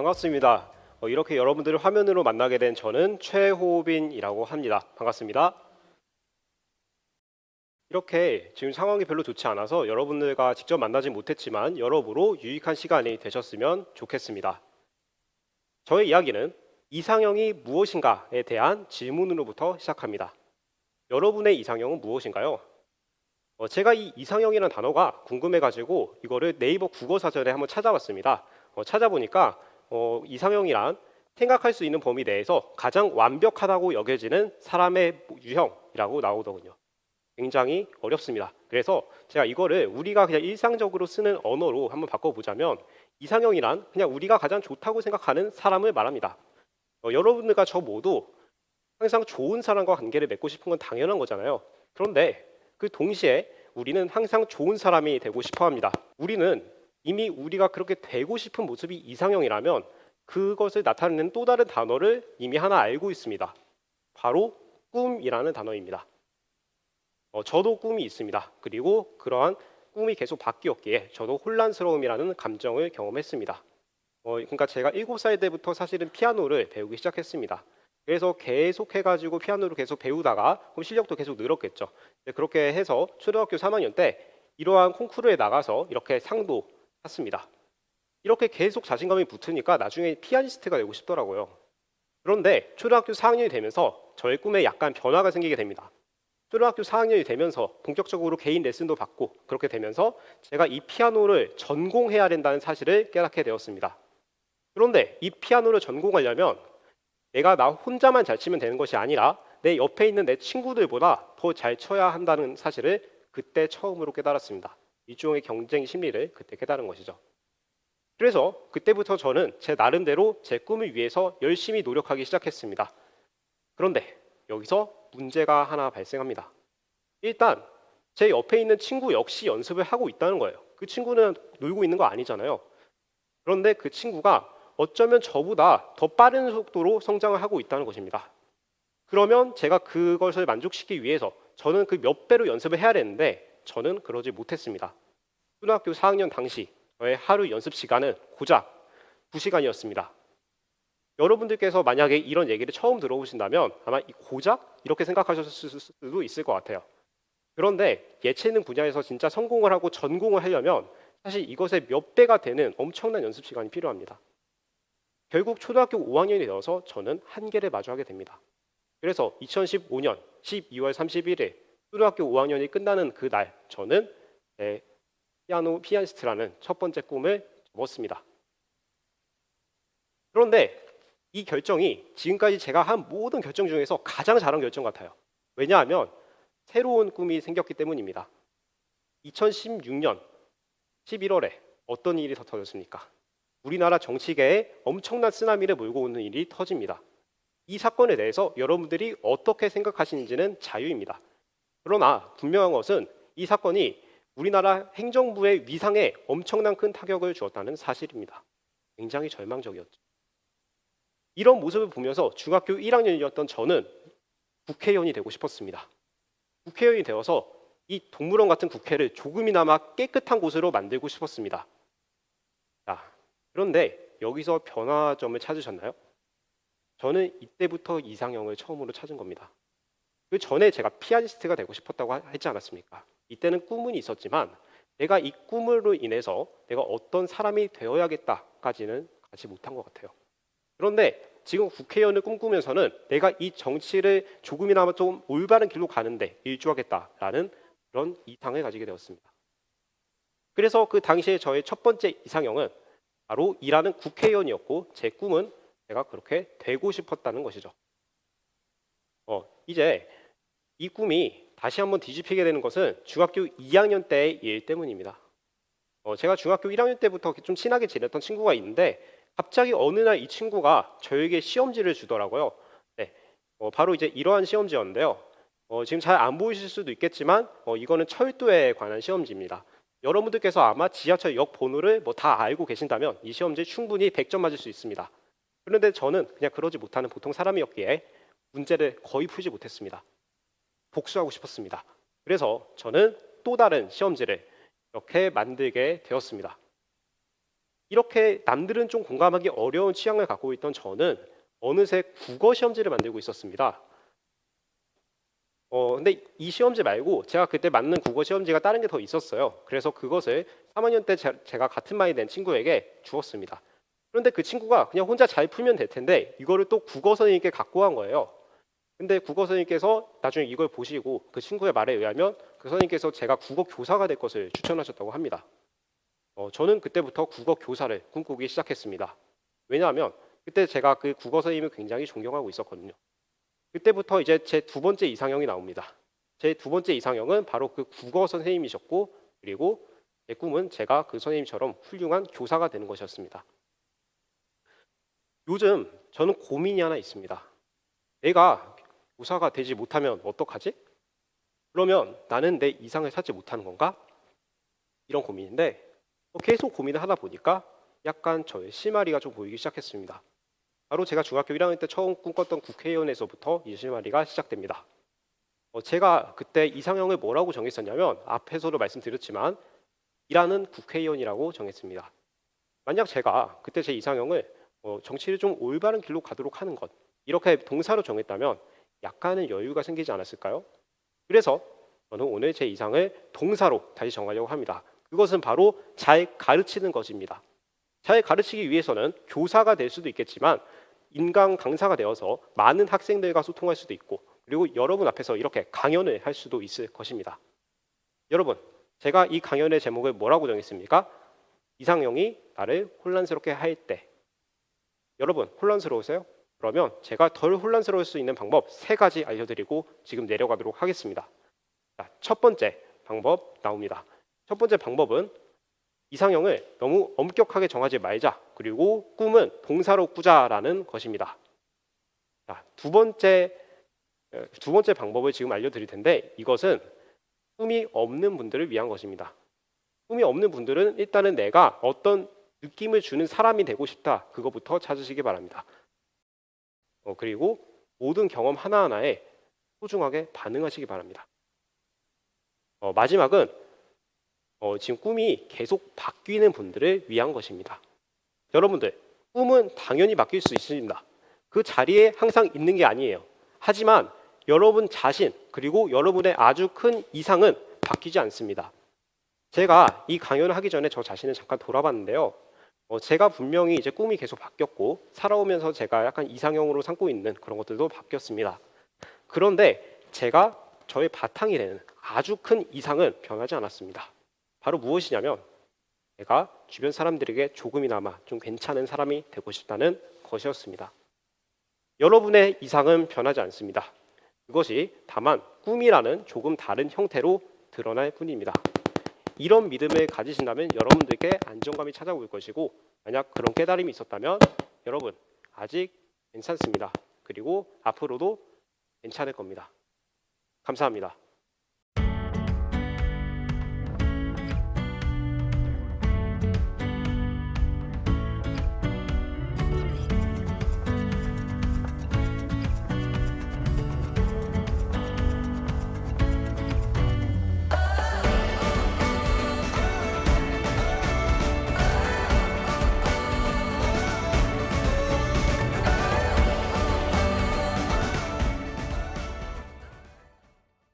반갑습니다. 이렇게 여러분들을 화면으로 만나게 된 저는 최호빈이라고 합니다. 반갑습니다. 이렇게 지금 상황이 별로 좋지 않아서 여러분들과 직접 만나진 못했지만 여러모로 유익한 시간이 되셨으면 좋겠습니다. 저의 이야기는 이상형이 무엇인가에 대한 질문으로부터 시작합니다. 여러분의 이상형은 무엇인가요? 제가 이 이상형이라는 단어가 궁금해가지고 이거를 네이버 국어사전에 한번 찾아봤습니다. 찾아보니까 이상형이란 생각할 수 있는 범위 내에서 가장 완벽하다고 여겨지는 사람의 유형이라고 나오더군요. 굉장히 어렵습니다. 그래서 제가 이거를 우리가 그냥 일상적으로 쓰는 언어로 한번 바꿔보자면 이상형이란 그냥 우리가 가장 좋다고 생각하는 사람을 말합니다. 여러분들과 저 모두 항상 좋은 사람과 관계를 맺고 싶은 건 당연한 거잖아요. 그런데 그 동시에 우리는 항상 좋은 사람이 되고 싶어 합니다. 우리는 이미 우리가 그렇게 되고 싶은 모습이 이상형이라면 그것을 나타내는 또 다른 단어를 이미 하나 알고 있습니다. 바로 꿈이라는 단어입니다. 저도 꿈이 있습니다. 그리고 그러한 꿈이 계속 바뀌었기에 저도 혼란스러움이라는 감정을 경험했습니다. 그러니까 제가 7살 때부터 사실은 피아노를 배우기 시작했습니다. 그래서 계속 해가지고 피아노를 계속 배우다가 그럼 실력도 계속 늘었겠죠. 그렇게 해서 초등학교 3학년 때 이러한 콩쿠르에 나가서 이렇게 상도 탔습니다. 이렇게 계속 자신감이 붙으니까 나중에 피아니스트가 되고 싶더라고요. 그런데 초등학교 4학년이 되면서 저의 꿈에 약간 변화가 생기게 됩니다. 초등학교 4학년이 되면서 본격적으로 개인 레슨도 받고 그렇게 되면서 제가 이 피아노를 전공해야 된다는 사실을 깨닫게 되었습니다. 그런데 이 피아노를 전공하려면 내가 나 혼자만 잘 치면 되는 것이 아니라 내 옆에 있는 내 친구들보다 더 잘 쳐야 한다는 사실을 그때 처음으로 깨달았습니다. 일종의 경쟁 심리를 그때 깨달은 것이죠. 그래서 그때부터 저는 제 나름대로 제 꿈을 위해서 열심히 노력하기 시작했습니다. 그런데 여기서 문제가 하나 발생합니다. 일단 제 옆에 있는 친구 역시 연습을 하고 있다는 거예요. 그 친구는 놀고 있는 거 아니잖아요. 그런데 그 친구가 어쩌면 저보다 더 빠른 속도로 성장을 하고 있다는 것입니다. 그러면 제가 그것을 만족시키기 위해서 저는 그 몇 배로 연습을 해야 되는데 저는 그러지 못했습니다. 초등학교 4학년 당시 저의 하루 연습 시간은 고작 2시간이었습니다. 여러분들께서 만약에 이런 얘기를 처음 들어보신다면 아마 고작 이렇게 생각하셨을 수도 있을 것 같아요. 그런데 예체능 분야에서 진짜 성공을 하고 전공을 하려면 사실 이것의 몇 배가 되는 엄청난 연습 시간이 필요합니다. 결국 초등학교 5학년이 되어서 저는 한계를 마주하게 됩니다. 그래서 2015년 12월 31일 초등학교 5학년이 끝나는 그날 저는 피아니스트라는 첫 번째 꿈을 접었습니다. 그런데 이 결정이 지금까지 제가 한 모든 결정 중에서 가장 잘한 결정 같아요. 왜냐하면 새로운 꿈이 생겼기 때문입니다. 2016년 11월에 어떤 일이 터졌습니까? 우리나라 정치계에 엄청난 쓰나미를 몰고 오는 일이 터집니다. 이 사건에 대해서 여러분들이 어떻게 생각하시는지는 자유입니다. 그러나 분명한 것은 이 사건이 우리나라 행정부의 위상에 엄청난 큰 타격을 주었다는 사실입니다. 굉장히 절망적이었죠. 이런 모습을 보면서 중학교 1학년이었던 저는 국회의원이 되고 싶었습니다. 국회의원이 되어서 이 동물원 같은 국회를 조금이나마 깨끗한 곳으로 만들고 싶었습니다. 자, 그런데 여기서 변화점을 찾으셨나요? 저는 이때부터 이상형을 처음으로 찾은 겁니다. 그 전에 제가 피아니스트가 되고 싶었다고 했지 않았습니까? 이때는 꿈은 있었지만 내가 이 꿈으로 인해서 내가 어떤 사람이 되어야겠다까지는 가지 못한 것 같아요. 그런데 지금 국회의원을 꿈꾸면서는 내가 이 정치를 조금이나마 좀 올바른 길로 가는데 일조하겠다라는 그런 이상을 가지게 되었습니다. 그래서 그 당시에 저의 첫 번째 이상형은 바로 일하는 국회의원이었고 제 꿈은 제가 그렇게 되고 싶었다는 것이죠. 이제 이 꿈이 다시 한번 뒤집히게 되는 것은 중학교 2학년 때의 일 때문입니다. 제가 중학교 1학년 때부터 좀 친하게 지냈던 친구가 있는데 갑자기 어느 날 이 친구가 저에게 시험지를 주더라고요. 네, 바로 이제 이러한 시험지였는데요. 지금 잘 안 보이실 수도 있겠지만 이거는 철도에 관한 시험지입니다. 여러분들께서 아마 지하철 역 번호를 다 알고 계신다면 이 시험지 충분히 100점 맞을 수 있습니다. 그런데 저는 그냥 그러지 못하는 보통 사람이었기에 문제를 거의 풀지 못했습니다. 복수하고 싶었습니다. 그래서 저는 또 다른 시험지를 이렇게 만들게 되었습니다. 이렇게 남들은 좀 공감하기 어려운 취향을 갖고 있던 저는 어느새 국어 시험지를 만들고 있었습니다. 근데 이 시험지 말고 제가 그때 맞는 국어 시험지가 다른 게 더 있었어요. 그래서 그것을 3학년 때 제가 같은 반이 된 친구에게 주었습니다. 그런데 그 친구가 그냥 혼자 잘 풀면 될 텐데 이거를 또 국어 선생님께 갖고 간 거예요. 근데 국어 선생님께서 나중에 이걸 보시고 그 친구의 말에 의하면 그 선생님께서 제가 국어 교사가 될 것을 추천하셨다고 합니다. 저는 그때부터 국어 교사를 꿈꾸기 시작했습니다. 왜냐하면 그때 제가 그 국어 선생님을 굉장히 존경하고 있었거든요. 그때부터 이제 제 두 번째 이상형이 나옵니다. 제 두 번째 이상형은 바로 그 국어 선생님이셨고, 그리고 제 꿈은 제가 그 선생님처럼 훌륭한 교사가 되는 것이었습니다. 요즘 저는 고민이 하나 있습니다. 내가 교사가 되지 못하면 어떡하지? 그러면 나는 내 이상을 찾지 못하는 건가? 이런 고민인데 계속 고민을 하다 보니까 약간 저의 실마리가 좀 보이기 시작했습니다. 바로 제가 중학교 1학년 때 처음 꿈꿨던 국회의원에서부터 이 실마리가 시작됩니다. 제가 그때 이상형을 뭐라고 정했었냐면 앞에서도 말씀드렸지만 일하는 국회의원이라고 정했습니다. 만약 제가 그때 제 이상형을 정치를 좀 올바른 길로 가도록 하는 것, 이렇게 동사로 정했다면 약간은 여유가 생기지 않았을까요? 그래서 저는 오늘 제 이상을 동사로 다시 정하려고 합니다. 그것은 바로 잘 가르치는 것입니다. 잘 가르치기 위해서는 교사가 될 수도 있겠지만 인강 강사가 되어서 많은 학생들과 소통할 수도 있고, 그리고 여러분 앞에서 이렇게 강연을 할 수도 있을 것입니다. 여러분, 제가 이 강연의 제목을 뭐라고 정했습니까? 이상형이 나를 혼란스럽게 할 때. 여러분, 혼란스러우세요? 그러면 제가 덜 혼란스러울 수 있는 방법 3가지 알려드리고 지금 내려가도록 하겠습니다. 자, 첫 번째 방법 나옵니다. 첫 번째 방법은 이상형을 너무 엄격하게 정하지 말자. 그리고 꿈은 동사로 꾸자라는 것입니다. 자, 두 번째 방법을 지금 알려드릴 텐데 이것은 꿈이 없는 분들을 위한 것입니다. 꿈이 없는 분들은 일단은 내가 어떤 느낌을 주는 사람이 되고 싶다. 그거부터 찾으시기 바랍니다. 그리고 모든 경험 하나하나에 소중하게 반응하시기 바랍니다. 마지막은 지금 꿈이 계속 바뀌는 분들을 위한 것입니다. 여러분들, 꿈은 당연히 바뀔 수 있습니다. 그 자리에 항상 있는 게 아니에요. 하지만 여러분 자신 그리고 여러분의 아주 큰 이상은 바뀌지 않습니다. 제가 이 강연을 하기 전에 저 자신을 잠깐 돌아봤는데요. 제가 분명히 이제 꿈이 계속 바뀌었고 살아오면서 제가 약간 이상형으로 삼고 있는 그런 것들도 바뀌었습니다. 그런데 제가 저의 바탕이 되는 아주 큰 이상은 변하지 않았습니다. 바로 무엇이냐면 내가 주변 사람들에게 조금이나마 좀 괜찮은 사람이 되고 싶다는 것이었습니다. 여러분의 이상은 변하지 않습니다. 그것이 다만 꿈이라는 조금 다른 형태로 드러날 뿐입니다. 이런 믿음을 가지신다면 여러분들께 안정감이 찾아올 것이고, 만약 그런 깨달음이 있었다면 여러분 아직 괜찮습니다. 그리고 앞으로도 괜찮을 겁니다. 감사합니다.